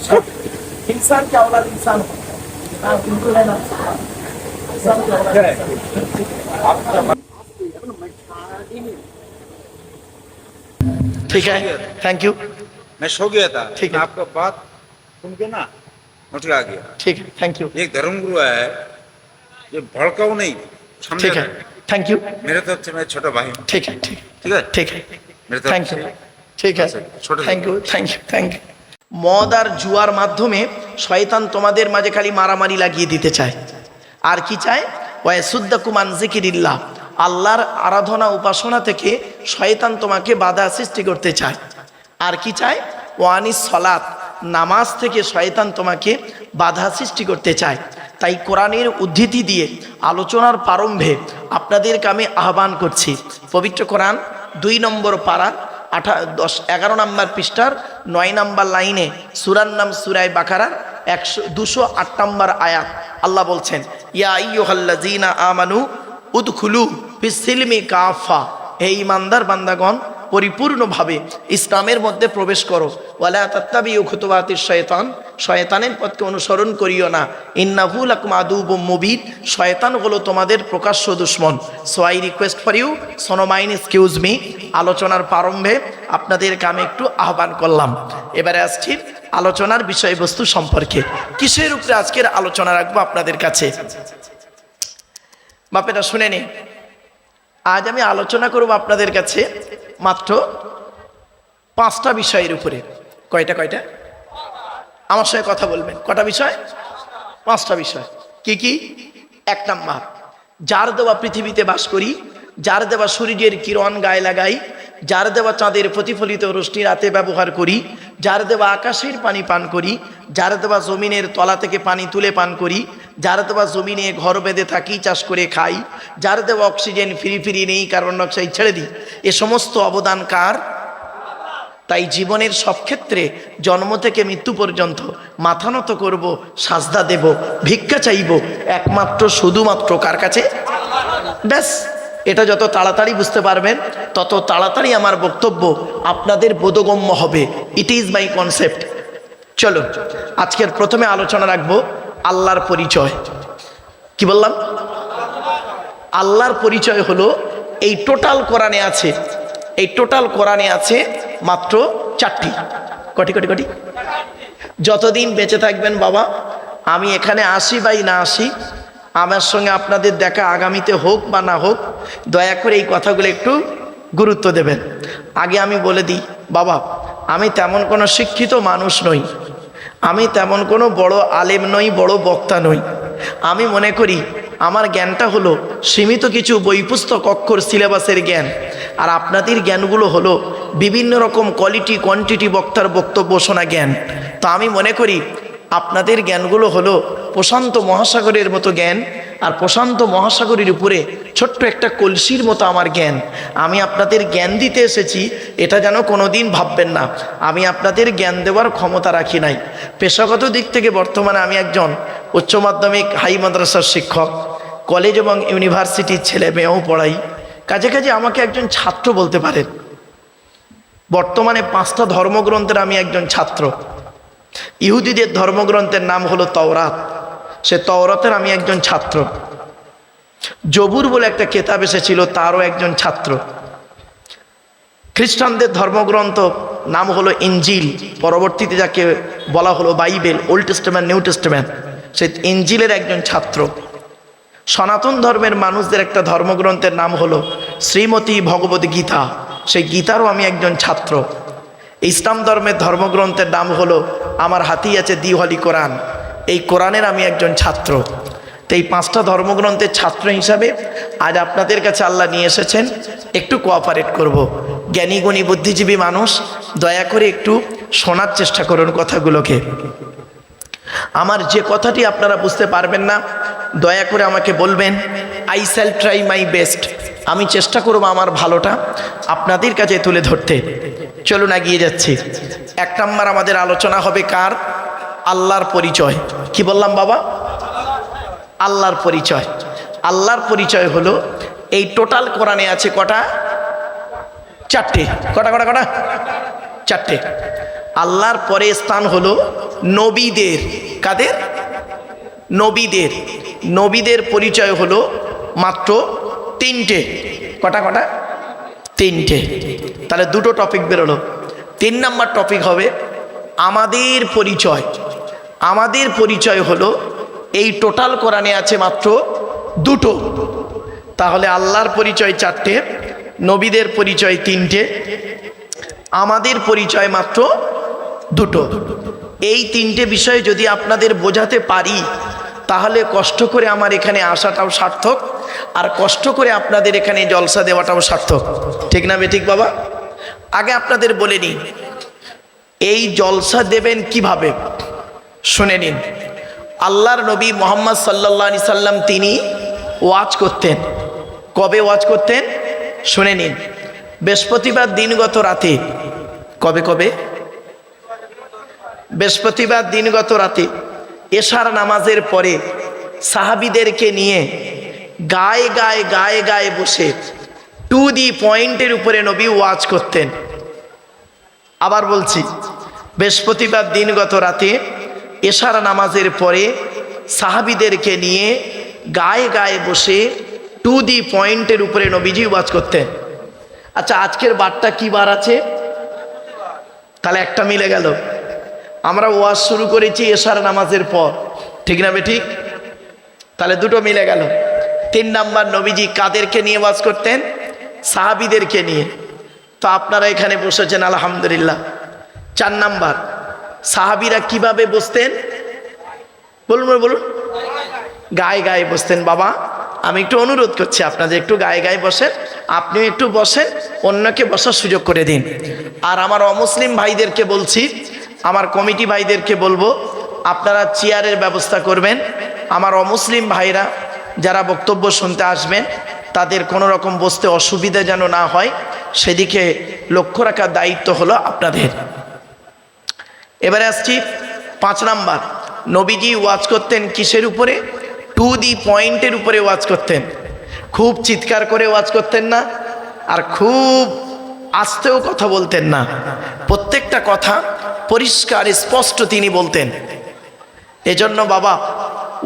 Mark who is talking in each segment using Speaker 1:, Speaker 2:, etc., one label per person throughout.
Speaker 1: इंसान क्या औलाद इंसान होता है ना, बिल्कुल है ना, इंसान क्या औलाद
Speaker 2: ठीक है, थैंक यू।
Speaker 3: मैं सो गया था,
Speaker 2: ठीक है।
Speaker 3: आपका बात सुन के ना उठ के आ गया।
Speaker 2: ठीक है, थैंक यू।
Speaker 3: एक धर्मगुरु है, ये भड़काऊ नहीं, समझा
Speaker 2: ठीक है,
Speaker 3: है।
Speaker 2: Thank you.
Speaker 3: मेरे तरफ से मैं छोटा भाई हूँ।
Speaker 2: ठीक है, ठीक
Speaker 3: ठीक है,
Speaker 2: ठीक है,
Speaker 3: मेरे तरफ
Speaker 2: থ্যাংক ইউ।
Speaker 3: से
Speaker 2: ঠিক
Speaker 3: আচ্ছা,
Speaker 2: আছে,
Speaker 3: ছোট
Speaker 2: thank you, thank you, thank you. মদ আর জুয়ার মাধ্যমে শয়তান তোমাদের মাঝে খালি মারামারি লাগিয়ে দিতে চায়। আর কি চায়? ওয়াসুদ্দাকুম আন যিকিরিল্লাহ, আল্লাহর আরাধনা উপাসনা থেকে শয়তান তোমাকে বাধা সৃষ্টি করতে চায়। আর কি চায়? ওয়ানিস সলাত, নামাজ থেকে শয়তান তোমাকে বাধা সৃষ্টি করতে চায়। তাই কোরআনের উদ্ধৃতি দিয়ে আলোচনার প্রারম্ভে আপনাদেরকে আমি আহ্বান করছি, পবিত্র কোরআন 2 নম্বর পারার 11 নম্বর পৃষ্ঠার 9 নম্বর লাইনে সূরার নাম সূরা বাকারার 208 নম্বর আয়াত। আল্লাহ বলছেন, ইয়া আইয়ুহাল্লাযীনা আমানু উদখুলু ফিস-সিলমি কাফা, হে ঈমানদার বান্দাগণ পরিপূর্ণভাবে ইসলামের মধ্যে প্রবেশ করো। ওয়ালা তাত্তাবিউ খুতুওয়াতিশ শয়তান, শয়তানের পথকে অনুসরণ করিও না। ইন্নাহু লাকুম আদুউম মুবিন, শয়তান হলো তোমাদের প্রকাশ্য দুশমন। So I request for you, সোনো মাইন এক্সকিউজ মি, আলোচনার প্রারম্ভে আপনাদেরকে আমি একটু আহ্বান করলাম। এবারে আসছি আলোচনার বিষয়বস্তু সম্পর্কে। কিসের উপরে আজকের আলোচনা রাখবো আপনাদের কাছে? বাপেরা শুনে নিন, আজ আমি আলোচনা করব আপনাদের কাছে মাত্র 5টা বিষয়ের উপরে। কয়টা? আমার সঙ্গে কথা বলবেন। কটা বিষয়? 5টা বিষয়। কি কি? 1 নাম্বার, যার দেওয়া পৃথিবীতে বাস করি, যার দেওয়া সূর্যের কিরণ গায়ে লাগাই, যার দেওয়া চাঁদের প্রতিফলিত রশ্মি রাতে ব্যবহার করি, যার দেওয়া আকাশের পানি পান করি, যার দেওয়া জমিনের তলা থেকে পানি তুলে পান করি, যার দেওয়া জমিনে ঘর বেঁধে থাকি, চাষ করে খাই, যার দেওয়া অক্সিজেন ফিরি নেই, কার্বন ডাইঅক্সাইড ছেড়ে দিই, এ সমস্ত অবদান কার? তাই জীবনের সব ক্ষেত্রে জন্ম থেকে মৃত্যু পর্যন্ত মাথা নত করব, সাজদা দেব, ভিক্ষা চাইব একমাত্র শুধুমাত্র কার কাছে? ব্যাস, এটা যত তাড়াতাড়ি বুঝতে পারবেন তত তাড়াতাড়ি আমার বক্তব্য আপনাদের বোধগম্য হবে। It is my concept. চলো আজকের প্রথমে আলোচনা রাখবো আল্লাহর পরিচয়। কি বললাম? আল্লাহর পরিচয় হলো এই টোটাল কোরআনে আছে, এই টোটাল কোরআনে আছে মাত্র 4টি। কটি? যতদিন বেঁচে থাকবেন বাবা, আমি এখানে আসি বা না আসি, আমার সঙ্গে আপনাদের দেখা আগামীতে হোক বা না হোক, দয়া করে এই কথাগুলো একটু গুরুত্ব দেবেন। আগে আমি বলে দিই বাবা, আমি তেমন কোনো শিক্ষিত মানুষ নই, আমি তেমন কোনো বড় আলেম নই, বড় বক্তা নই। আমি মনে করি আমার জ্ঞানটা হলো সীমিত কিছু বই পুস্তক অক্ষর সিলেবাসের জ্ঞান, আর আপনাদের জ্ঞানগুলো হলো বিভিন্ন রকম কোয়ালিটি কোয়ান্টিটি বক্তার বক্তব্য শোনা জ্ঞান। তো আমি মনে করি আপনাদের জ্ঞানগুলো হলো প্রশান্ত মহাসাগরের মতো জ্ঞান, আর প্রশান্ত মহাসাগরের উপরে ছোট্ট একটা কলসির মতো আমার জ্ঞান। আমি আপনাদের জ্ঞান দিতে এসেছি, এটা যেন কোনোদিন ভাববেন না আমি আপনাদের জ্ঞান দেওয়ার ক্ষমতা রাখি নাই। পেশাগত দিক থেকে বর্তমানে আমি একজন উচ্চ মাধ্যমিক হাই মাদ্রাসার শিক্ষক, কলেজ এবং ইউনিভার্সিটির ছেলে মেয়েও পড়াই, কাজে আমাকে একজন ছাত্র বলতে পারেন। বর্তমানে 5টা ধর্মগ্রন্থের আমি একজন ছাত্র। ইহুদিদের ধর্মগ্রন্থের নাম হলো তাওরাত, সে তাওরাতের আমি একজন ছাত্র। জবুর বলে একটা কেতাব এসেছিল, তারও একজন ছাত্র। খ্রিস্টানদের ধর্মগ্রন্থ নাম হলো ইনজিল, পরবর্তীতে যাকে বলা হলো Bible, old testament new testament, সে ইনজিলের একজন ছাত্র। সনাতন ধর্মের মানুষদের একটা ধর্মগ্রন্থের নাম হলো শ্রীমতী ভগবদ গীতা, সেই গীতারও আমি একজন ছাত্র। ইসলাম ধর্মের ধর্মগ্রন্থের নাম হলো আমার হাতেই আছে দি হলি কোরআন, এই কোরআনের আমি একজন ছাত্র। তো এই 5টা ধর্মগ্রন্থের ছাত্র হিসাবে আজ আপনাদের কাছে আল্লাহ নিয়ে এসেছেন, একটু কোঅপারেট করব। জ্ঞানী গুণী বুদ্ধিজীবী মানুষ, দয়া করে একটু শোনার চেষ্টা করুন কথাগুলোকে। আমার যে কথাটি আপনারা বুঝতে পারবেন না, দয়া করে আমাকে বলবেন। I shall try my best, আমি চেষ্টা করব আমার ভালোটা আপনাদের কাছে তুলে ধরতে। চলুন এগিয়ে যাচ্ছি। 1 নাম্বার আমাদের আলোচনা হবে কার? আল্লাহর পরিচয়। কি বললাম বাবা? আল্লাহর পরিচয়। আল্লাহর পরিচয় হলো এই টোটাল কোরআনে আছে কটা? 4টে। কটা? 4টে। আল্লাহর পরে স্থান হলো নবীদের। কাদের? নবীদের। নবীদের পরিচয় হলো মাত্র তিনটে। কটা কটা? তিনটে। তাহলে দুটো টপিক বেরোলো। 3 নাম্বার টপিক হবে আমাদের পরিচয়। আমাদের পরিচয় হলো এই টোটাল কোরআনে আছে মাত্র দুটো। তাহলে আল্লাহর পরিচয় 4টে, নবীদের পরিচয় 3টে, আমাদের পরিচয় মাত্র দুটো। এই 3টে বিষয় যদি আপনাদের বোঝাতে পারি তাহলে কষ্ট করে আমার এখানে আসাটাও সার্থক, আর কষ্ট করে আপনাদের এখানে জলসা দেওয়াটাও সার্থক। ঠিক না বেঠিক বাবা? আগে আপনাদের বলে নিই এই জলসা দেবেন কিভাবে, শুনে নিন। আল্লাহর নবী মোহাম্মদ সাল্লাল্লাহু আলাইহি সাল্লাম তিনি ওয়াজ করতেন। কবে ওয়াজ করতেন শুনে নিন। বৃহস্পতিবার দিনগত রাতে। কবে কবে? বৃহস্পতিবার দিনগত রাতে এশার নামাজের পরে সাহাবীদেরকে নিয়ে গায়ে গায়ে গায়ে গায়ে বসে টু দি পয়েন্টের উপরে নবী ওয়াজ করতেন। আবার বলছি, বৃহস্পতিবার দিনগত রাতে এশার নামাজের পরে সাহাবীদেরকে নিয়ে গায়ে গায়ে বসে টু দি পয়েন্টের উপরে নবীজি ওয়াজ করতেন। আচ্ছা, আজকের বারটা কি বার আছে? তাহলে একটা মিলে গেল। আমরা ওয়াজ শুরু করেছি এশার নামাজের পর, ঠিক না বেঠিক? তাহলে দুটো মিলে গেল। 3 নাম্বার, নবীজি কাদেরকে নিয়ে ওয়াজ করতেন? সাহাবীদেরকে নিয়ে। তো আপনারা এখানে বসেছেন আলহামদুলিল্লাহ। 4 নাম্বার, সাহাবীরা কিভাবে বসতেন? বলুন বলুন। গায়ে গায়ে বসতেন। বাবা আমি একটু অনুরোধ করছি আপনাদের একটু গায়ে গায়ে বসেন, আপনিও একটু বসেন, অন্যকে বসার সুযোগ করে দিন। আর আমার অমুসলিম ভাইদেরকে বলছি, আমার কমিটি ভাইদেরকে বলবো আপনারা চেয়ারের ব্যবস্থা করবেন। আমার অমুসলিম ভাইরা যারা বক্তব্য শুনতে আসবেন তাদের কোনো রকম বসতে অসুবিধা যেন না হয়, সেদিকে লক্ষ্য রাখার দায়িত্ব হলো আপনাদের। এবারে আসছি 5 নাম্বার, নবীজি ওয়াজ করতেন কিসের উপরে? টু দি পয়েন্টের উপরে ওয়াজ করতেন। খুব চিৎকার করে ওয়াজ করতেন না, আর খুব আস্তেও কথা বলতেন না। প্রত্যেকটা কথা পরিষ্কার স্পষ্ট তিনি বলতেন। এজন্য বাবা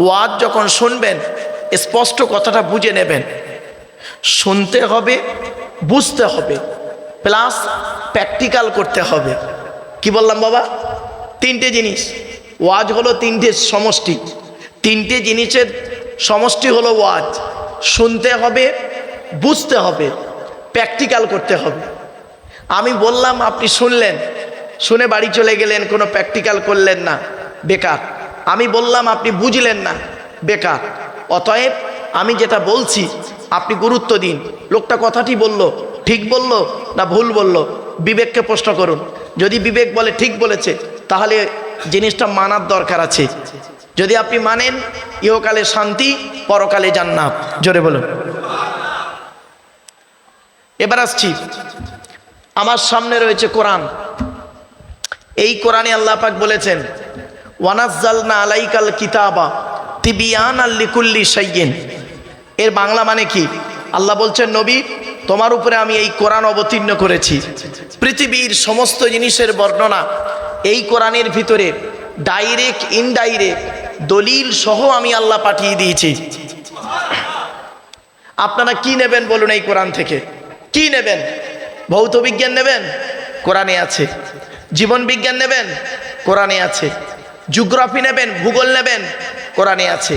Speaker 2: ওয়াজ যখন শুনবেন স্পষ্ট কথাটা বুঝে নেবেন। শুনতে হবে, বুঝতে হবে, প্লাস প্র্যাকটিক্যাল করতে হবে। কি বললাম বাবা? 3টে জিনিস। ওয়াজ হলো 3টে সমষ্টি। 3টে জিনিসের সমষ্টি হলো ওয়াজ। শুনতে হবে, বুঝতে হবে, প্র্যাকটিক্যাল করতে হবে। আমি বললাম, আপনি শুনলেন, শুনে বাড়ি চলে গেলেন, কোনো প্র্যাকটিক্যাল করলেন না, বেকার। আমি বললাম, আপনি বুঝলেন না, বেকার। অতএব আমি যেটা বলছি আপনি গুরুত্ব দিন। লোকটা কথাটি বলল, ঠিক বলল না ভুল বলল, বিবেককে প্রশ্ন করুন। যদি বিবেক বলে ঠিক বলেছে তাহলে জিনিসটা মানার দরকার আছে। যদি আপনি মানেন ইহকালে শান্তি, পরকালে জান্নাত। জোরে বলুন। এবার আসছি, আমার সামনে রয়েছে কোরআন। এই কোরআনে আল্লাহ পাক বলেছেন ওয়ানাজ্জালনা আলাইকাল কিতাবা তিবিয়ানাল লিকুল্লি শাইইন। এর বাংলা মানে কি? আল্লাহ বলছেন, নবী তোমার উপরে আমি এই কোরআন অবতীর্ণ করেছি। পৃথিবীর সমস্ত জিনিসের বর্ণনা এই কোরআনের ভিতরে ডাইরেক্ট ইনডাইরেক্ট দলিল সহ আমি আল্লাহ পাঠিয়ে দিয়েছি। আপনারা কি নেবেন বলুন এই কোরআন থেকে? কি নেবেন? ভৌত বিজ্ঞান নেবেন? কোরআনে আছে। জীবন বিজ্ঞান নেবেন? কোরআনে আছে। জিওগ্রাফি নেবেন? ভূগোল নেবেন? কোরআনে আছে।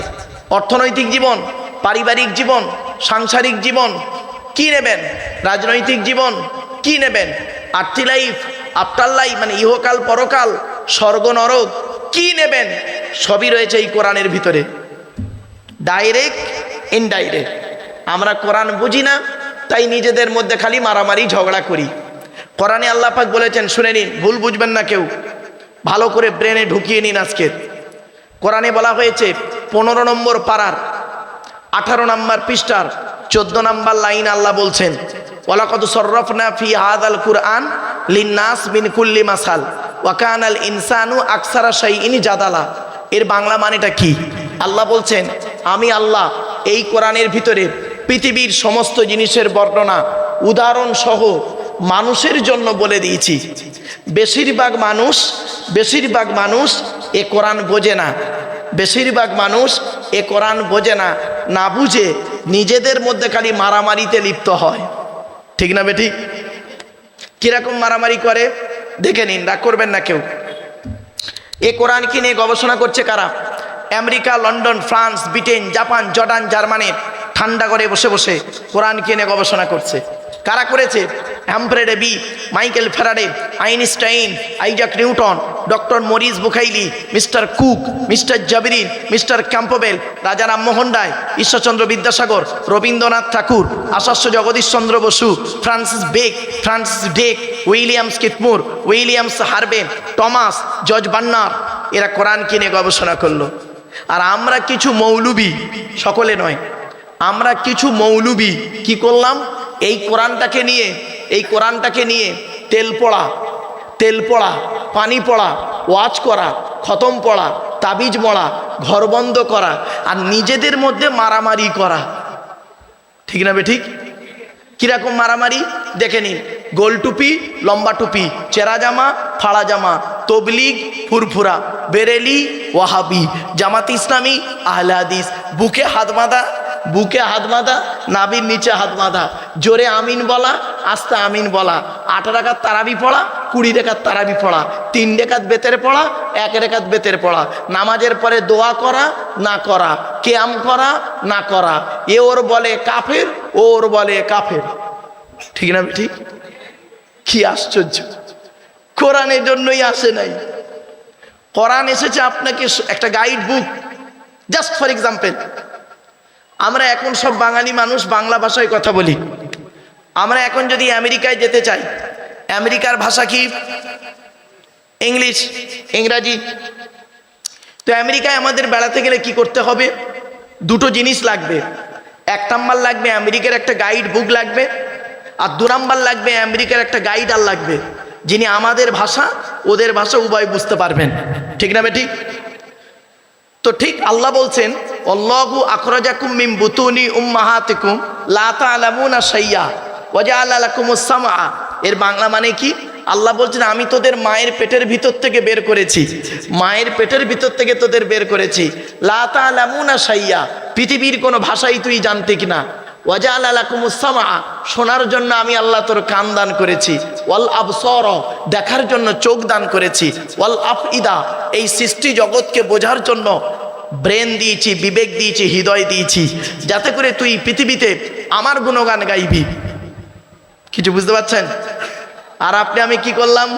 Speaker 2: অর্থনৈতিক জীবন, পারিবারিক জীবন, সাংসারিক জীবন কি নেবেন? রাজনৈতিক জীবন কি নেবেন? আর্থি লাইফ, আফটার লাইফ মানে ইহকাল পরকাল, স্বর্গ নরক কি নেবেন? সবই রয়েছে এই কোরআনের ভিতরে, ডাইরেক্ট ইনডাইরেক্ট। আমরা কোরআন বুঝি না, তাই নিজেদের মধ্যে খালি মারামারি ঝগড়া করি। কোরআনে আল্লাহ পাক বলেছেন, শুনে নিন, ভুল বুঝবেন না কেউ, ভালো করে ব্রেনে ঢুকিয়ে নিন। আজকে কোরআনে বলা হয়েছে 15 নম্বর পারার 18 নম্বর পৃষ্ঠার 14 নম্বর লাইন আল্লাহ বলছেন, ওয়ালাকাদ সররাফনা ফি হাযাল কুরআন লিন্নাস মিন কুল্লি মাসাল ওয়া কানাল ইনসানু আকসারা শাইইন জাদালা। এর বাংলা মানেটা কি? আল্লাহ বলছেন, আমি আল্লাহ এই কোরআনের ভিতরে পৃথিবীর সমস্ত জিনিসের বর্ণনা উদাহরণ সহ মানুষের জন্য বলে দিয়েছি। বেশিরভাগ মানুষ এ কোরআন বোঝে না। বেশিরভাগ মানুষ এ কোরআন বোঝে না, না বুঝে নিজেদের মধ্যে খালি মারামারিতে লিপ্ত হয়। ঠিক না বেঠিক? কিরকম মারামারি করে দেখে নিন, রাগ করবেন না কেউ। এ কোরআন কি নিয়ে গবেষণা করছে কারা? America, London, France, Britain, Japan, Jordan, Germany ঠান্ডা করে বসে বসে কোরআন কি নিয়ে গবেষণা করছে। কারা করেছে? Humphry Davy, Michael Faraday, Einstein, Isaac Newton, doctor Maurice Bucaille, mister Cook, mister জাবিরিন, mister Campbell, Raja Rammohan Roy, Ishwarchandra Vidyasagar, Rabindranath Thakur, Acharya Jagadishchandra Bose, Francis Drake, Williams Keith Moore, Williams Harvey, Thomas, George Bernard, এরা কোরআন কিনে গবেষণা করলো। আর আমরা কিছু মৌলবি, সকলে নয়, আমরা কিছু মৌলবি কি করলাম? এই কোরআনটাকে নিয়ে তেল পড়া, পানি পড়া, ওয়াজ করা, খতম পড়া, তাবিজ মড়া, ঘর বন্ধ করা, আর নিজেদের মধ্যে মারামারি করা। ঠিক না বেঠিক? কিরকম মারামারি দেখে নিন। গোল টুপি, লম্বা টুপি, চেরা জামা, ফাড়া জামা, তবলিগ, ফুরফুরা, বেরেলি, ওয়াহাবি, জামাত ইসলামী, আহলে হাদিস, বুকে হাত বাঁধা, নাভির নিচে হাত বাঁধা, জোরে আমিন বলা, আস্তে আমিন বলা, 8 রাকাত তারাবি পড়া, 20 রাকাত তারাবি পড়া, 3 রাকাত বেতের পড়া, 1 রাকাত বেতের পড়া, নামাজের পরে দোয়া করা না করা, কিয়াম করা না করা, এ ওর বলে কাফের, ওর বলে কাফের। ঠিক না ঠিক? কি আশ্চর্য! কোরআনের জন্যই আসে নাই। কোরআন এসেছে আপনাকে একটা guide book. Just for example, আমরা এখন সব বাঙালি মানুষ বাংলা ভাষায় কথা বলি। আমরা এখন যদি আমেরিকায় যেতে চাই, আমেরিকার ভাষা কি? ইংরাজি। তো আমেরিকায় আমাদের বেড়াতে গেলে কি করতে হবে? দুটো জিনিস লাগবে। 1 নাম্বার লাগবে আমেরিকার একটা গাইড বুক লাগবে, আর 2 নাম্বার লাগবে আমেরিকার একটা গাইডার লাগবে, যিনি আমাদের ভাষা ওদের ভাষা উভয় বুঝতে পারবেন। ঠিক না বেঠিক? তো ঠিক আল্লাহ বলছেন, আল্লাহু আখরাজাকুম মিন বুতুনি উম্মাহাতিকুম লা তা'লামুনা শাইয়্যা ওয়া জাআলা লাকুমুস সামআ। এর বাংলা মানে কি? আল্লাহ বলছেন, আমি তোদের মায়ের পেটের ভিতর থেকে বের করেছি, মায়ের পেটের ভিতর থেকে তোদের বের করেছি। লা তা'লামুনা শাইয়্যা, পৃথিবীর কোনো ভাষাই তুই জানতি কিনা। ওয়া জাআলা লাকুমুস সামআ, শোনার জন্য আমি আল্লাহ তোর কান দান করেছি। ওয়াল আবসার, দেখার জন্য চোখ দান করেছি। ওয়াল আফইদা, এই সৃষ্টি জগৎকে বোঝার জন্য ব্রেন দিয়েছি, বিবেক দিয়েছি, হৃদয় দিয়েছি, যাতে করে তুই পৃথিবীতে আমার গুণগান গাইবি। কিছু বুঝতে পারছেন? আর আমি কি করলাম?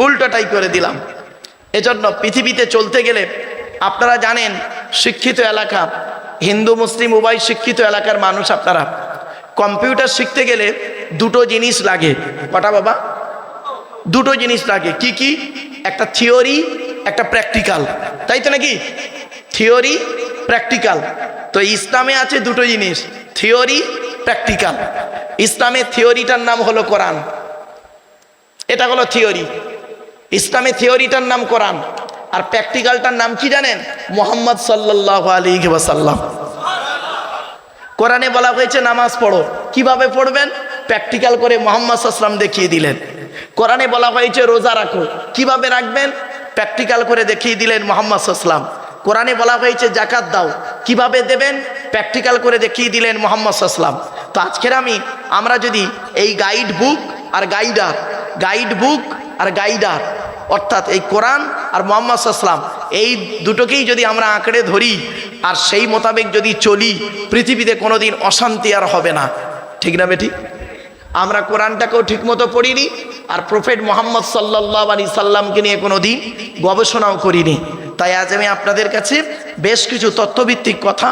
Speaker 2: উল্টোটাই করে দিলাম। এজন্য পৃথিবীতে চলতে গেলে আপনারা জানেন, শিক্ষিত এলাকা, হিন্দু মুসলিম উভয় শিক্ষিত এলাকার মানুষ আপনারা, কম্পিউটার শিখতে গেলে 2টো জিনিস লাগে। কটা বাবা? 2টো জিনিস লাগে। কি কি? একটা থিওরি, একটা প্র্যাকটিক্যাল, তাই তো নাকি? Theory, practical. তো ইসলামে আছে 2টো জিনিস, থিওরি, প্র্যাকটিক্যাল। ইসলামের থিওরিটার নাম হলো কোরআন। এটা হলো থিওরি। ইসলামের থিওরিটার নাম কোরআন, আর প্র্যাকটিক্যালটার নাম কি জানেন? মুহাম্মদ সাল্লাল্লাহু আলাইহি ওয়াসাল্লাম। কোরআনে বলা হয়েছে নামাজ পড়ো, কিভাবে পড়বেন? প্র্যাকটিক্যাল করে মুহাম্মদ সাল্লাল্লাহু আলাইহি ওয়াসাল্লাম দেখিয়ে দিলেন। কোরআনে বলা হয়েছে রোজা রাখো, কিভাবে রাখবেন? প্র্যাকটিক্যাল করে দেখিয়ে দিলেন মুহাম্মদ সাল্লাল্লাহু আলাইহি ওয়াসাল্লাম। কোরআনে বলা হয়েছে জাকাত দাও, কিভাবে দেবেন? প্র্যাকটিক্যাল করে দেখিয়ে দিলেন মুহাম্মদ সাল্লাল্লাহু আলাইহি ওয়াসাল্লাম। তো আজকের আমরা যদি এই গাইড বুক আর গাইডার অর্থাৎ এই কোরআন আর মুহাম্মদ সাল্লাল্লাহু আলাইহি ওয়াসাল্লাম, এই দুটোকেই যদি আমরা আঁকড়ে ধরি আর সেই মোতাবেক যদি চলি, পৃথিবীতে কোনোদিন অশান্তি আর হবে না। ঠিক না বেটি? আমরা কোরআনটাকেও ঠিকমতো পড়িনি, আর প্রফেট মুহাম্মদ সাল্লাল্লাহু আলাইহি সাল্লামকে নিয়ে কোনোদিন গবেষণাও করিনি। তাই আজ আমি আপনাদের কাছে বেশ কিছু তথ্যভিত্তিক কথা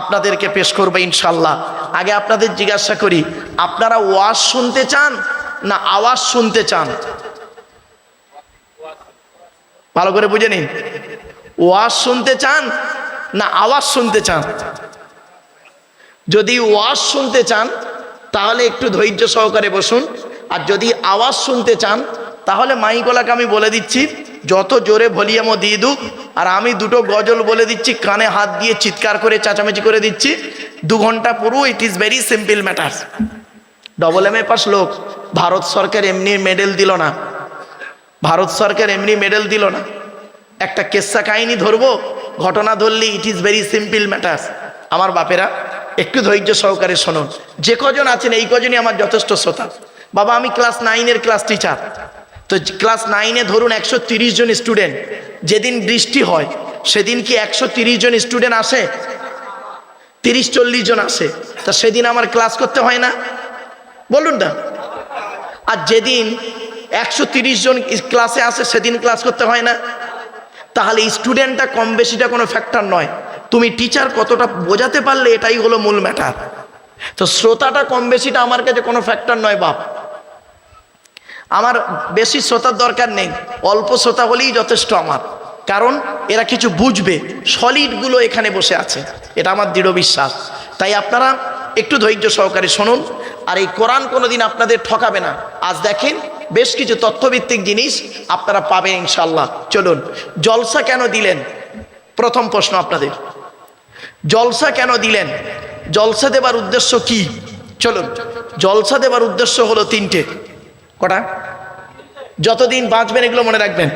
Speaker 2: আপনাদেরকে পেশ করবো ইনশাল্লাহ। আগে আপনাদের জিজ্ঞাসা করি, আপনারা ওয়াজ শুনতে চান না আওয়াজ শুনতে চান? ভালো করে বুঝে নিন, ওয়াজ শুনতে চান না আওয়াজ শুনতে চান? যদি ওয়াজ শুনতে চান তাহলে একটু ধৈর্য সহকারে বসুন, আর যদি আওয়াজ শুনতে চান তাহলে মাইকওয়ালাকে আমি বলে দিচ্ছি যত জোরে ভলিউমও দিয়ে দুক, আর আমি 2টো গজল বলে দিচ্ছি, কানে হাত দিয়ে চিৎকার করে চেঁচামেচি করে দিচ্ছি, 2 ঘন্টা পুরো। It is very simple matter. Double MA pass লোক, ভারত সরকার এমনি মেডেল দিল না, ভারত সরকার এমনি মেডেল দিল না। একটা কেসা কাহিনী ধরবো, ঘটনা ধরলে it is very simple matter. আমার বাপেরা একটু ধৈর্য সহকারে শুনুন। যে কজন আছেন এই কজনই আমার যথেষ্ট শ্রোতা। বাবা আমি ক্লাস 9-এর ক্লাস টিচার। তো ক্লাস 9-এ ধরুন 130 জন স্টুডেন্ট। যেদিন বৃষ্টি হয় সেদিন কি 130 জন স্টুডেন্ট আসে? 30-40 জন আসে। তা সেদিন আমার ক্লাস করতে হয় না? বলুন না। আর যেদিন 130 জন ক্লাসে আসে সেদিন ক্লাস করতে হয় না? তাহলে স্টুডেন্টটা কম বেশিটা কোনো ফ্যাক্টর নয়, তুমি টিচার কতটা বোঝাতে পারলে এটাই হলো মূল ম্যাটার। তো শ্রোতাটা কম বেশিটা আমার কাছে কোনো ফ্যাক্টর নয় বাপ। আমার বেশি শ্রোতার দরকার নেই, অল্প শ্রোতা হলেই যথেষ্ট আমার। কারণ এরা কিছু বুঝবে, সলিডগুলো এখানে বসে আছে, এটা আমার দৃঢ় বিশ্বাস। তাই আপনারা একটু ধৈর্য সহকারে শুনুন। আর এই কোরআন কোনোদিন আপনাদের ঠকাবে না। আজ দেখেন বেশ কিছু তথ্যভিত্তিক জিনিস আপনারা পাবেন ইনশাল্লাহ। চলুন, জলসা কেন দিলেন? প্রথম প্রশ্ন আপনাদের, জলসা কেন দিলেন? জলসা দেবার উদ্দেশ্য কি? চলুন, জলসা দেবার উদ্দেশ্য হলো 3টে। কটা? যতদিন বাঁচবেন এগুলো মনে রাখবেন।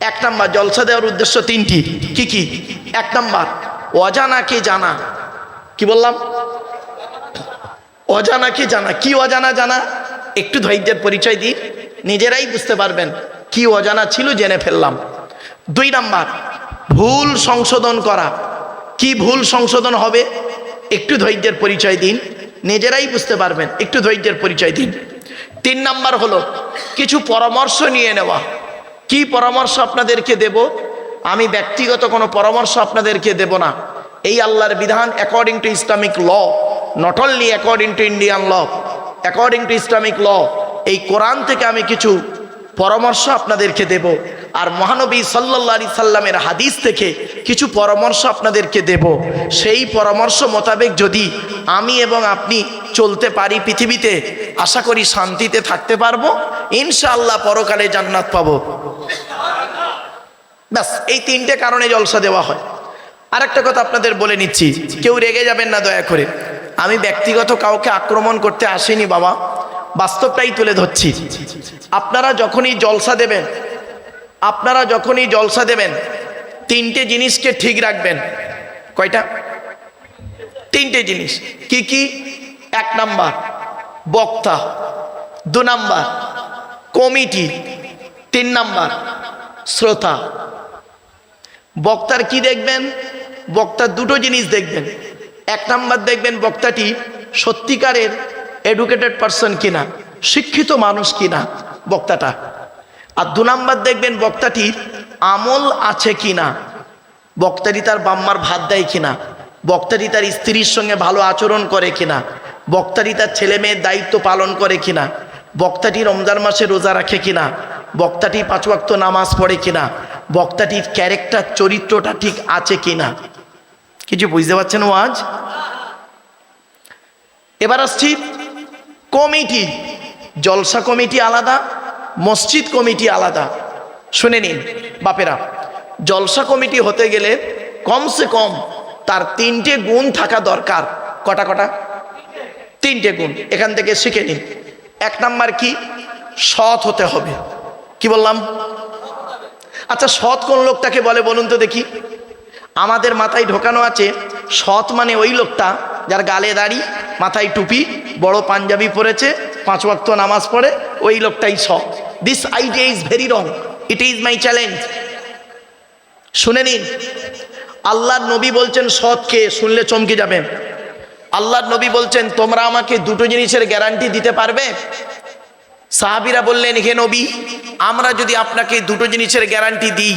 Speaker 2: 1 নাম্বার, জলসা দেওয়ার উদ্দেশ্য 3টি। কি কি? 1 নাম্বার, অজানাকে জানা। কি বললাম? অজানাকে জানা। কি অজানা জানা? একটু ধৈর্যের পরিচয় দিই, নিজেরাই বুঝতে পারবেন কি অজানা ছিল, জেনে ফেললাম। 2 নাম্বার, ভুল সংশোধন করা। কি ভুল সংশোধন হবে? একটু ধৈর্যের পরিচয় দিন, নিজেরাই বুঝতে পারবেন, একটু ধৈর্যের পরিচয় দিন। 3 নাম্বার হলো কিছু পরামর্শ নিয়ে নেওয়া। কি পরামর্শ আপনাদেরকে দেব? আমি ব্যক্তিগত কোনো পরামর্শ আপনাদেরকে দেব না। এই আল্লাহর বিধান according to Islamic law, not only according to Indian law, according to Islamic law. এই কোরআন থেকে আমি কিছু পরামর্শ আপনাদেরকে দেব, আর মহানবী সাল্লাল্লাহু আলাইহি সাল্লামের হাদিস থেকে কিছু পরামর্শ আপনাদেরকে দেব। সেই পরামর্শ মোতাবেক যদি আমি এবং আপনি চলতে পারি পৃথিবীতে, আশা করি শান্তিতে থাকতে পারবো, ইনশাআল্লাহ পরকালে জান্নাত পাবো। ব্যাস, এই 3টে কারণে জলসা দেওয়া হয়। আর একটা কথা আপনাদের বলে নিচ্ছি, কেউ রেগে যাবেন না দয়া করে। আমি ব্যক্তিগত কাউকে আক্রমণ করতে আসিনি বাবা, বাস্তবটাই তুলে ধরছি। আপনারা যখনই জলসা দেবেন, 3টে জিনিসকে ঠিক রাখবেন। কয়টা? 3টে জিনিস। কি কি? 1 নাম্বার বক্তা, 2 নাম্বার কমিটি, 3 নাম্বার শ্রোতা। বক্তার কি দেখবেন? বক্তার 2টো জিনিস দেখবেন। 1 নাম্বার দেখবেন বক্তাটি সত্যিকারের এডুকেটেড পারসন কিনা, শিক্ষিত মানুষ কিনা বক্তাটা। আর 2 নাম্বার দেখবেন বক্তাটির আমল আছে কিনা, বক্তাটি তার বাম্মার ভাত দেয় কিনা, বক্তাটি তার স্ত্রীর সঙ্গে ভালো আচরণ করে কিনা, বক্তাটি তার ছেলে মেয়ের দায়িত্ব পালন করে কিনা, বক্তাটি রমজান মাসে রোজা রাখে কিনা, বক্তাটি 5 ওয়াক্ত নামাজ পড়ে কিনা, বক্তাটির ক্যারেক্টার চরিত্রটা ঠিক আছে কিনা। কিছু বুঝতে পারছেন আজ? এবার আসছি কমিটি। জলসা কমিটি আলাদা, মসজিদ কমিটি আলাদা। শুনে নিন বাপেরা, জলসা কমিটি হতে গেলে কমসে কম তার 3টে গুণ থাকা দরকার। কটা কটা? 3টে গুণ। এখান থেকে শিখে নিন। 1 নাম্বার কি? সৎ হতে হবে। কি বললাম? আচ্ছা, সৎ কোন লোকটাকে বলে বলুন তো দেখি? আমাদের মাথায় ঢোকানো আছে সৎ মানে ওই লোকটা যার গালে দাড়ি, মাথায় টুপি, বড় পাঞ্জাবি পরেছে, 5 ওয়াক্ত নামাজ পড়ে, ওই লোকটাই সৎ। This idea is very wrong. It is my challenge. শুনে নিন, আল্লাহর নবী বলছেন সৎ কে? শুনলে চমকে যাবেন। আল্লাহর নবী বলছেন তোমরা আমাকে 2টো জিনিসের গ্যারান্টি দিতে পারবে? সাহাবীরা বললেন হে নবী, আমরা যদি আপনাকে 2টো জিনিসের গ্যারান্টি দিই,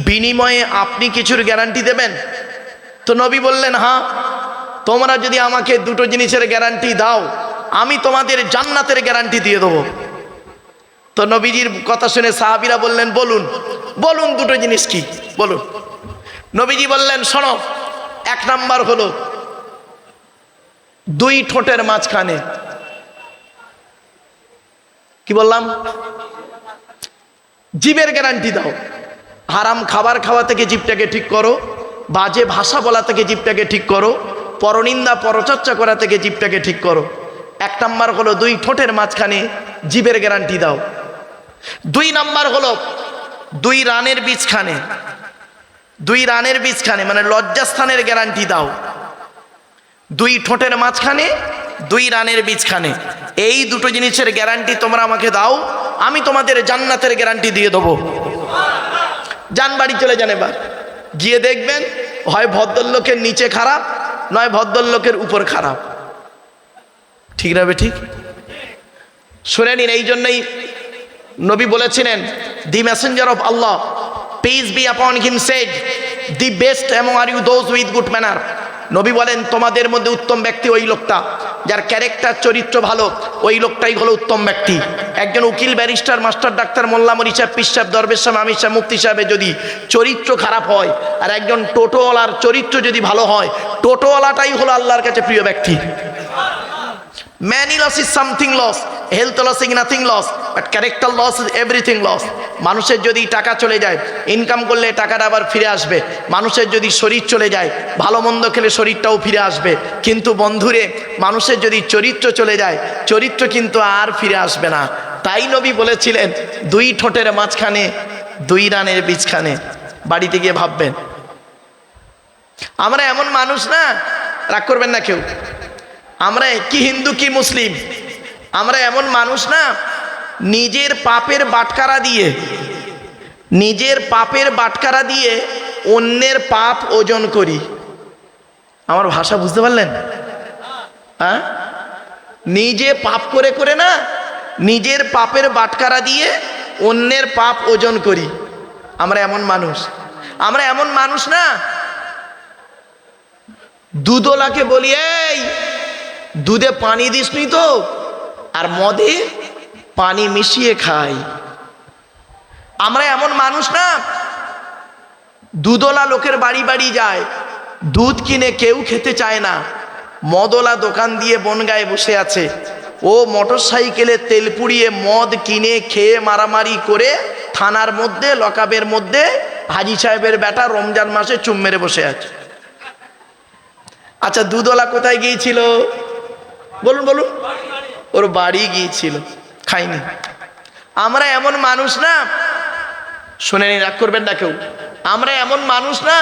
Speaker 2: বিনিময়ে আপনি কিছুর গ্যারান্টি দেবেন? তো নবী বললেন হ্যাঁ, তোমরা যদি আমাকে 2টো জিনিসের গ্যারান্টি দাও, আমি তোমাদের জান্নাতের গ্যারান্টি দিয়ে দেবো। তো নবীজির কথা শুনে সাহাবীরা বললেন বলুন বলুন 2টো জিনিস কি বলুন। নবীজি বললেন শোনো, 1 নাম্বার হলো 2 ঠোঁটের মাঝখানে। কি বললাম? জিভের গ্যারান্টি দাও। হারাম খাবার খাওয়া থেকে জিভটাকে ঠিক করো, বাজে ভাষা বলা থেকে জিভটাকে ঠিক করো, পরনিন্দা পরচর্চা করা থেকে জিভটাকে ঠিক করো। 1 নাম্বার হলো 2 ঠোঁটের মাঝখানে জিভের গ্যারান্টি দাও। 2 নাম্বার হলো 2 রানের বীজখানে, 2 রানের বীজখানে মানে লজ্জাস্থানের গ্যারান্টি দাও। 2 ঠোঁটের মাঝখানে 2 রানের বীজখানে, এই দুটো জিনিসের গ্যারান্টি তোমরা আমাকে দাও, আমি তোমাদের জান্নাতের গ্যারান্টি দিয়ে দেবো। যান বাড়ি চলে যান, এবার গিয়ে দেখবেন হয় ভদ্রলোকের নিচে খারাপ, নয় ভদ্রলোকের উপর খারাপ। ঠিক না ঠিক? শুনে নিন, এই জন্যই নবী বলেছিলেন, the messenger of Allah peace be upon him said, the best among are you those with good manner. নবী বলেন, তোমাদের মধ্যে উত্তম ব্যক্তি ওই লোকটা যার ক্যারেক্টার চরিত্র ভালো, ওই লোকটাই হলো উত্তম ব্যক্তি। একজন উকিল, ব্যারিস্টার, মাস্টার, ডাক্তার, মোল্লা, মরি সাহেব, পীর সাহেব, দরবেশ সাহেব, আমির সাহেব, মুফতি সাহেবের যদি চরিত্র খারাপ হয়, আর একজন টোটোওয়ালার চরিত্র যদি ভালো হয়, টোটোওয়ালাটাই হলো আল্লাহর কাছে প্রিয় ব্যক্তি। Many loss is something loss, health loss is nothing loss, but character loss is everything loss. মানুষের যদি টাকা চলে যায়, ইনকাম করলে টাকাটা আবার ফিরে আসবে। মানুষের যদি শরীর চলে যায়, ভালো মন্দ খেলে শরীরটাও ফিরে আসবে। কিন্তু বন্ধুরে, মানুষের যদি চরিত্র চলে যায়, চরিত্র কিন্তু আর ফিরে আসবে না। তাই নবী বলেছিলেন, 2 ঠোঁটের মাঝখানে 2 রানের বীজখানে। বাড়িতে গিয়ে ভাববেন, আমরা এমন মানুষ না, রাগ করবেন না কেউ, আমরা কি হিন্দু কি মুসলিম, আমরা এমন মানুষ না নিজের পাপের বাটখারা দিয়ে অন্যের পাপ ওজন করি। আমার ভাষা বুঝতে পারলেন? হ্যাঁ, নিজে পাপ করে করে না, নিজের পাপের বাটখারা দিয়ে অন্যের পাপ ওজন করি। আমরা এমন মানুষ। আমরা এমন মানুষ না দুধওয়ালাকে বলি, এই দুধে পানি দিসনি তো, আর মদে পানি মিশিয়ে খাই। আমরা এমন মানুষ না দুধওয়ালা লোকের বাড়ি বাড়ি যায়, দুধ কিনে কেউ খেতে চায় না। মদওয়ালা দোকান দিয়ে বনগায়ে বসে আছে, ও মোটর সাইকেলে তেল পুড়িয়ে মদ কিনে খেয়ে মারামারি করে থানার মধ্যে, লকআপের মধ্যে হাজি সাহেবের বেটা রমজান মাসে চুম মেরে বসে আছে। আচ্ছা, দুধওয়ালা কোথায় গিয়েছিল? বলুন বলুন। ওর বাড়ি গিয়েছিল, খাইনি। আমরা এমন মানুষ না, শুনে নি, রাগ করবেন না কেউ, আমরা এমন মানুষ না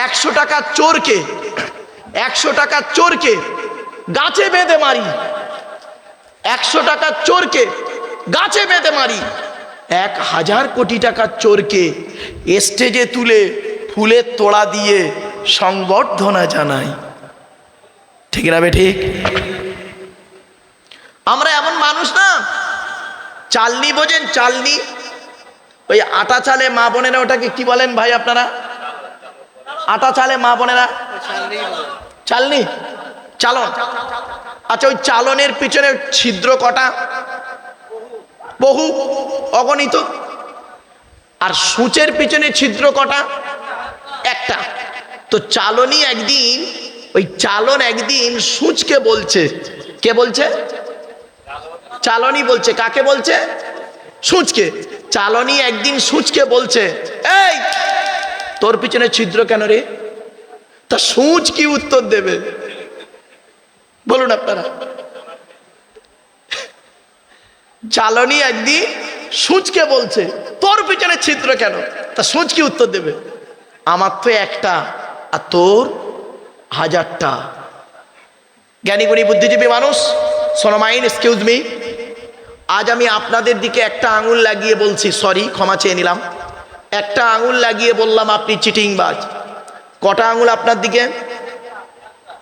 Speaker 2: 100 টাকার চোরকে গাছে বেঁধে মারি, 100 টাকার চোরকে গাছে বেঁধে মারি, 1000 কোটি টাকার চোরকে স্টেজে তুলে ফুলের তোড়া দিয়ে সংবর্ধনা জানাই। ঠিক না ঠিক? আমরা এমন মানুষ না, চালনি বোঝেন? চালনি, ওই আটা চালে মা বোনেরা, ওটাকে কি বলেন ভাই আপনারা? আটা চালে মা বোনেরা চালনি, চালন। আচ্ছা, ওই চালনের পিছনে ছিদ্র কটা? বহু, অগণিত। আর সূচের পিছনে ছিদ্র কটা? একটা। তো চালনি একদিন, ওই চালন একদিন সূচকে বলছে, কে বলছে? চালনি বলছে। কাকে বলছে? সূচকে। চালনি একদিন সূচকে বলছে, এই তোর পিছনে ছিদ্র কেন রে? তা সূচ কি উত্তর দেবে বলুন আপনারা? চালনি একদিন সূচকে বলছে, তোর পিছনে ছিদ্র কেন? তা সূচ কি উত্তর দেবে? আমার তো একটা, আর তোর 1000টা। জ্ঞানীগুণী বুদ্ধিজীবী মানুষ, শোনো মাইন, এক্সকিউজ মি, আজ আমি আপনাদের দিকে একটা আঙুল লাগিয়ে বলছি, সরি, ক্ষমা চেয়ে নিলাম, একটা আঙুল লাগিয়ে বললাম আপনি চিটিংবাজ। কটা আঙুল আপনার দিকে?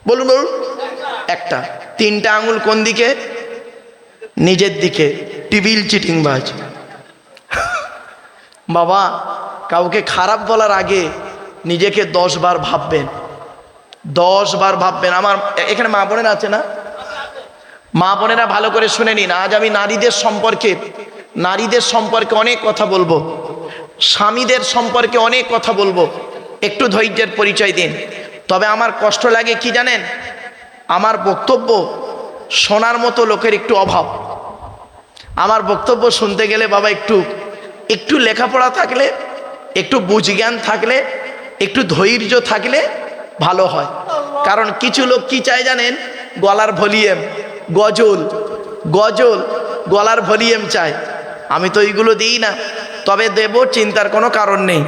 Speaker 2: বলুন বলুন। একটা। 3টা আঙুল কোন দিকে? নিজের দিকে। টিবিল চিটিংবাজ। বাবা, কাউকে খারাপ বলার আগে নিজেকে 10 বার ভাববেন, 10 বার ভাববেন। আমার এখানে মা বোনেরা আছে না? মা বোনেরা ভালো করে শুনে নিন। আজ আমি নারীদের সম্পর্কে অনেক কথা বলবো, স্বামীদের সম্পর্কে অনেক কথা বলবো। একটু ধৈর্যের পরিচয় দিন। তবে আমার কষ্ট লাগে কি জানেন? আমার বক্তব্য শোনার মতো লোকের একটু অভাব। আমার বক্তব্য শুনতে গেলে বাবা একটু লেখাপড়া থাকলে, একটু বুঝজ্ঞান থাকলে, একটু ধৈর্য থাকলে ভালো হয়। কারণ কিছু লোক কি চায় জানেন? গলার ভলিউম, গজল গলার ভলিউম চায়। আমি তো এইগুলো দিই না, তবে দেব, চিন্তার কোনো কারণ নেই।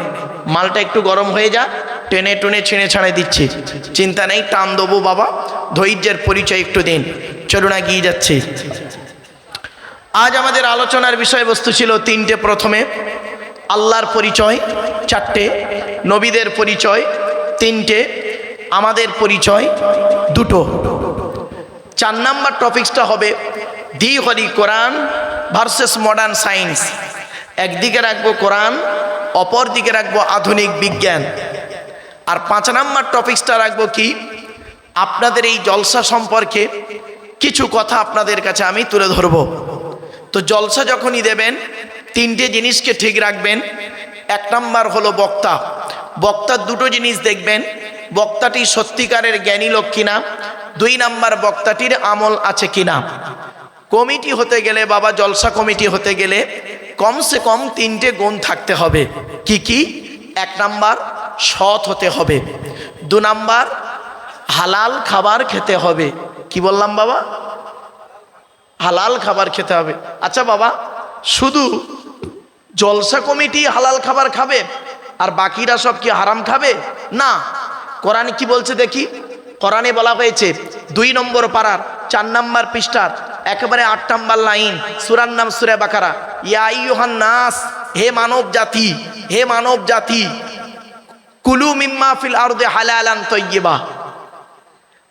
Speaker 2: মালটা একটু গরম হয়ে যা, টেনে টুনে ছিঁড়ে ছাড়াই দিচ্ছি, চিন্তা নেই, টান দেবো বাবা, ধৈর্যের পরিচয় একটু দিন। চলুন এগিয়ে যাচ্ছি। আজ আমাদের আলোচনার বিষয়বস্তু ছিল তিনটে। প্রথমে আল্লাহর পরিচয়, চারটে নবীদের পরিচয়, তিনটে আমাদের পরিচয়, দুটো। 4 নাম্বার টপিকসটা হবে দি হলি কোরআন ভার্সেস মডার্ন সায়েন্স। একদিকে রাখবো কোরআন, অপর দিকে রাখবো আধুনিক বিজ্ঞান। আর 5 নাম্বার টপিকসটা রাখবো কি, আপনাদের এই জলসা সম্পর্কে কিছু কথা আপনাদের কাছে আমি তুলে ধরব। তো জলসা যখনই দেবেন, তিনটে জিনিসকে ঠিক রাখবেন। 1 নাম্বার হলো বক্তা। বক্তার দুটো জিনিস দেখবেন, বক্তাটি সত্যিকারের জ্ঞানী লোক কিনা, 2 নাম্বার বক্তাটির আমল আছে কিনা। কমিটি হতে গেলে বাবা, জলসা কমিটি হতে গেলে কমসে কম 3টে গুণ থাকতে হবে। কি কি? 1 নাম্বার সৎ হতে হবে, 2 নাম্বার হালাল খাবার খেতে হবে। কি বললাম বাবা? হালাল খাবার খেতে হবে। আচ্ছা বাবা, শুধু জলসা কমিটি হালাল খাবার খাবে আর বাকিরা সব কি হারাম খাবে? না। কোরআনে কি বলছে দেখি? কোরআনে বলা হয়েছে 2 নম্বর পারার 4 নম্বর পৃষ্ঠার একেবারে 8 নম্বর লাইন, সূরার নাম সূরা বাকারা। ইয়া আইয়ুহান নাস, হে মানব জাতি, হে মানব জাতি, কুলু মিম্মা ফিল আরদি হালালান তাইয়্যিবা,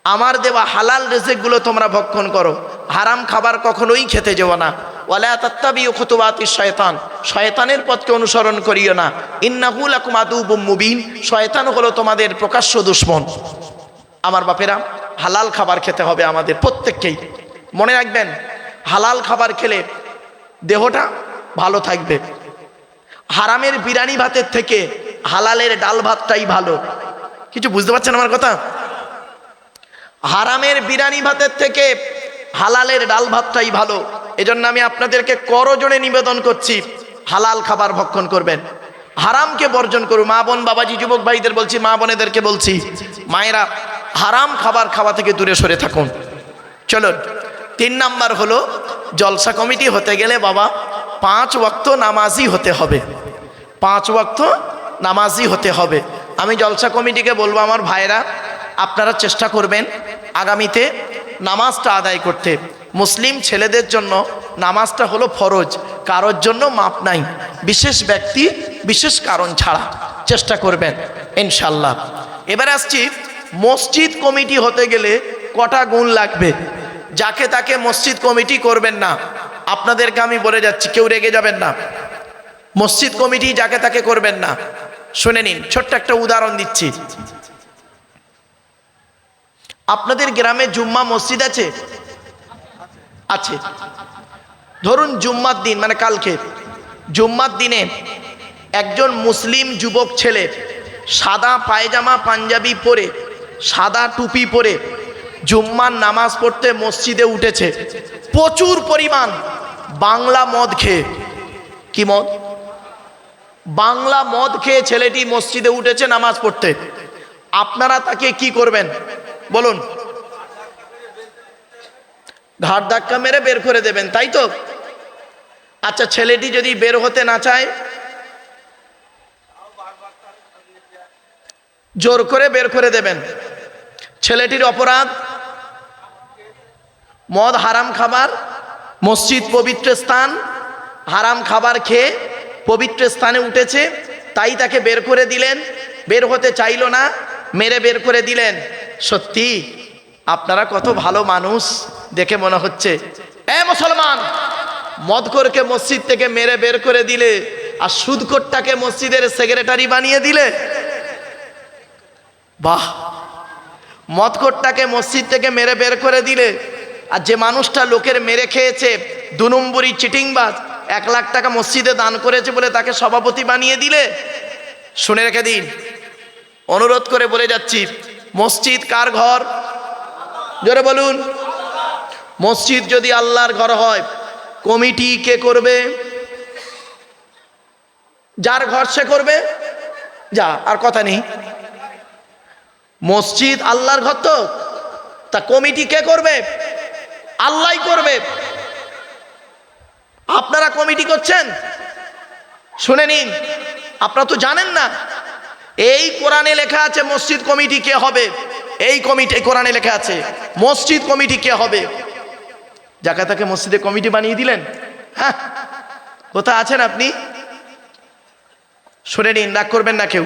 Speaker 2: আমার দেওয়া হালাল রিজিকগুলো তোমরা ভক্ষণ করো, হারাম খাবার কখনোই খেতে যেও না। ওয়ালা তাত্তাবিউ খুতুওয়াতিশ শয়তান, শয়তানের পথকে অনুসরণ করিও না। ইন্নাহু লাকুম আদুউম মুবিন, শয়তান হলো তোমাদের প্রকাশ্য দুশমন। আমার বাপেরা, হালাল খাবার খেতে হবে আমাদের প্রত্যেককেই। মনে রাখবেন, হালাল খাবার খেলে দেহটা ভালো থাকবে। হারামের বিরিয়ানি ভাতের থেকে হালালের ডাল ভাতটাই ভালো। কিছু বুঝতে পারছেন আমার কথা? হারামের বিরিয়ানি ভাতের থেকে হালালের ডাল ভাতটাই ভালো। এজন্য আমি আপনাদেরকে করজোড়ে নিবেদন করছি, হালাল খাবার ভক্ষণ করবেন, হারামকে বর্জন করুন। মা বোন, বাবাজি, যুবক ভাইদের বলছি, মা বোনেদেরকে বলছি, মায়েরা হারাম খাবার খাওয়া থেকে দূরে সরে থাকুন। চলুন, 3 নাম্বার হলো জলসা কমিটি হতে গেলে বাবা 5 ওয়াক্ত নামাজি হতে হবে। 5 ওয়াক্ত নামাজি হতে হবে। আমি জলসা কমিটিকে বলবো, আমার ভাইরা আপনারা চেষ্টা করবেন আগামীতে নামাজটা আদায় করতে। মুসলিম ছেলেদের জন্য নামাজটা হলো ফরজ, কারোর জন্য মাপ নাই, বিশেষ ব্যক্তি বিশেষ কারণ ছাড়া চেষ্টা করবেন ইনশাল্লাহ। এবার আসছি, মসজিদ কমিটি হতে গেলে কটা গুণ লাগবে। যাকে তাকে মসজিদ কমিটি করবেন না, আপনাদেরকে আমি বলে যাচ্ছি, কেউ রেগে যাবেন না। মসজিদ কমিটি যাকে তাকে করবেন না। শুনে নিন, ছোট্ট একটা উদাহরণ দিচ্ছি। আপনাদের গ্রামে জুম্মা মসজিদ আছে? আছে। ধরুন জুম্মার দিন, মানে কালকে জুম্মার দিনে একজন মুসলিম যুবক ছেলে সাদা পায়জামা পাঞ্জাবি পরে, সাদা টুপি পরে জুম্মার নামাজ পড়তে মসজিদে উঠেছে। প্রচুর পরিমাণ বাংলা মদ খেয়ে, কি মদ? বাংলা মদ খেয়ে ছেলেটি মসজিদে উঠেছে নামাজ পড়তে। আপনারা তাকে কি করবেন বলুন? ঘাট ধাক্কা মেরে বের করে দেবেন, তাই তো? আচ্ছা, ছেলেটি যদি বের হতে না চায়, জোর করে বের করে দেবেন। ছেলেটির অপরাধ, মদ হারাম খাবার, মসজিদ পবিত্র স্থান, হারাম খাবার খেয়ে পবিত্র স্থানে উঠেছে, তাই তাকে বের করে দিলেন। বের হতে চাইল না, মেরে বের করে দিলেন। সত্যি আপনারা কত ভালো মানুষ দেখে মনে হচ্ছে। এ মুসলমান, মদখোরকে মসজিদ থেকে মেরে বের করে দিলে আর সুদখোরটাকে মসজিদের সেক্রেটারি বানিয়ে দিলে। বাহ! মদখোরটাকে মসজিদ থেকে মেরে বের করে দিলে, আর যে মানুষটা লোকের মেরে খেয়েছে, 2 নম্বরই চিটিংবাজ, 1 লাখ টাকা মসজিদে দান করেছে বলে তাকে সভাপতি বানিয়ে দিলে। শুনে রেখে দিন, অনুরোধ করে বলে যাচ্ছি, মসজিদ কার ঘর? জোরে বলুন। মসজিদ যদি আল্লাহর ঘর হয়, কমিটি কে করবে? যার ঘর সে করবে। যা, আর কথা নেই। মসজিদ আল্লাহর ঘর, তো তা কমিটি কে করবে? আল্লাহই করবে। আপনারা কমিটি করছেন, শুনে নিন, আপনারা তো জানেন না এই কোরআনে লেখা আছে মসজিদ কমিটি কে হবে। এই কমিটি কোরআনে লেখা আছে মসজিদ কমিটি কে হবে। যাকে তাকে মসজিদে কমিটি বানিয়ে দিলেন। হ্যাঁ, কোথায় আছেন আপনি? শুনে নিন, রাগ করবেন না কেউ।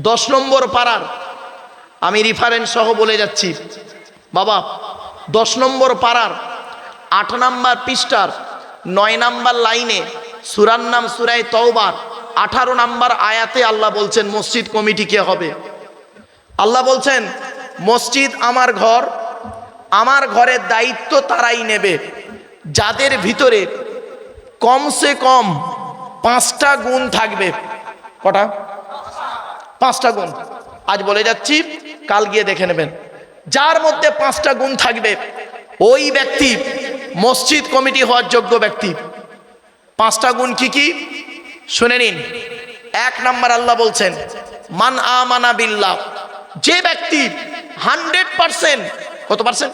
Speaker 2: 10 নম্বর পাড়ার, আমি রেফারেন্স সহ বলে যাচ্ছি বাবা, 10 নম্বর পাড়ার 8 নম্বর পৃষ্ঠার 9 নম্বর লাইনে সূরার নাম সূরায়ে তাওবার 18 নম্বর আয়াতে আল্লাহ বলছেন মসজিদ কমিটি কে হবে। আল্লাহ বলছেন মসজিদ আমার ঘর, আমার ঘরের দায়িত্ব তারাই নেবে যাদের ভিতরে কমসে কম 5টা গুণ থাকবে। কটা? 5টা গুণ। আজ বলে যাচ্ছি, কাল গিয়ে দেখে নেবেন। যার মধ্যে 5টা গুণ থাকবে ওই ব্যক্তি মসজিদ কমিটি হওয়ার যোগ্য ব্যক্তি। 5টা গুণ কি কি শুনে নিন। 1 নাম্বার আল্লাহ বলছেন মান আমানা বিল্লাহ, যে ব্যক্তি 100%, কত পার্সেন্ট?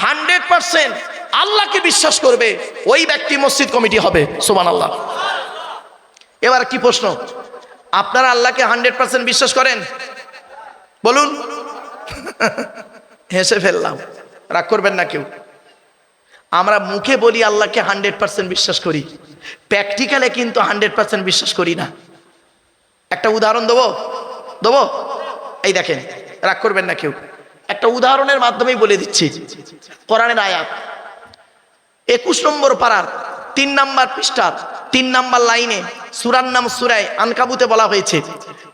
Speaker 2: 100% আল্লাহকে বিশ্বাস করবে ওই ব্যক্তি মসজিদ কমিটি হবে। সুবহানাল্লাহ। এবার কি প্রশ্ন, আপনারা আল্লাহকে 100% বিশ্বাস করেন? বলুন। হেসে ফেললাম, রাগ করবেন না কেউ। আমরা মুখে বলি আল্লাহকে 100% বিশ্বাস করি, প্র্যাকটিক্যালে কিন্তু 100% বিশ্বাস করি না। একটা উদাহরণ দেবো। এই দেখেন, রাগ করবেন না কেউ, একটা উদাহরণের মাধ্যমেই বলে দিচ্ছি। কোরআনের আয়াত 21 নম্বর পারার 3 নম্বর পৃষ্ঠার 3 নম্বর লাইনে সূরার নাম সূরায়ে আনকাবুতে বলা হয়েছে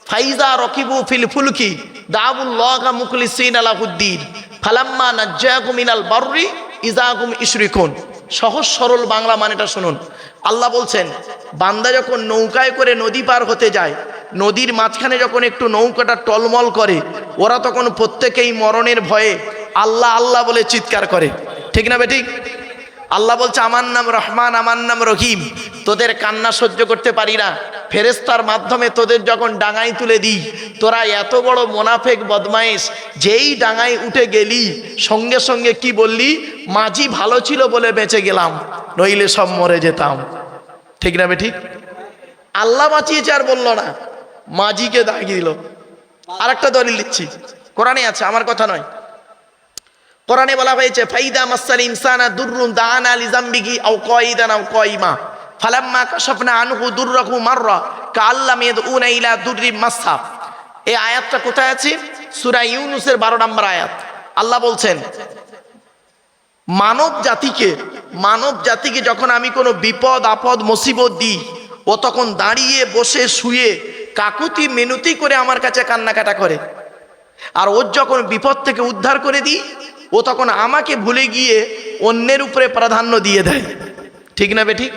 Speaker 2: ফাইজা রকিবু ফিল ফুলকি দাউল্লাহা মুখলিসিনা লাহুদ্দিন ফালাম্মা নাজ্জাকুম মিনাল বাররি ইযাকুম ইশরিকুন। সহজ সরল বাংলা মানেটা শুনুন। আল্লাহ বলছেন বান্দা যখন নৌকায় করে নদী পার হতে যায়, নদীর মাঝখানে যখন একটু নৌকাটা টলমল করে, ওরা তখন প্রত্যেকেই মরণের ভয়ে আল্লাহ আল্লাহ বলে চিৎকার করে, ঠিক না বেঠিক? আল্লাহ বলছে আমার নাম রহমান, আমার নাম রহিম, তোদের কান্না সহ্য করতে পারি না, ফেরেশতার মাধ্যমে তোদের যখন ডাঙায় তুলে দিই, তোরা এত বড় মোনাফেক বদমাইশ, যেই ডাঙায় উঠে গেলি সঙ্গে সঙ্গে কি বললি? মাঝি ভালো ছিল বলে বেঁচে গেলাম, নইলে সব মরে যেতাম, ঠিক না বেঠিক? আল্লাহ বাঁচিয়েছে আর বললো না, মাঝিকে দাগিয়ে দিল। আর একটা দলিল দিচ্ছি, কোরআনে আছে, আমার কথা নয়। কোরআনে বলা হয়েছে ফাইদা মাসাল ইনসানা দুররুন দাআনা লিজামবিহি আও কায়িদান আও কায়িমা ফালাম্মা কাশাফনা আনহু দুররাহু মাররা কাআল্লাম ইয়াদউনা ইলা দুররিম মাসহা। এই আয়াতটা কোথায় আছে? সূরা ইউনূসের 12 নম্বর আয়াত। আল্লাহ বলছেন মানব জাতিকে যখন আমি কোনো বিপদ আপদ মুসিবত দিই, ও তখন দাঁড়িয়ে বসে শুয়ে কাকুতি মিনতি করে আমার কাছে কান্নাকাটা করে। আর ওর যখন বিপদ থেকে উদ্ধার করে দিই, ও তখন আমাকে ভুলে গিয়ে অন্যের উপরে প্রাধান্য দিয়ে দেয়, ঠিক না বেঠিক?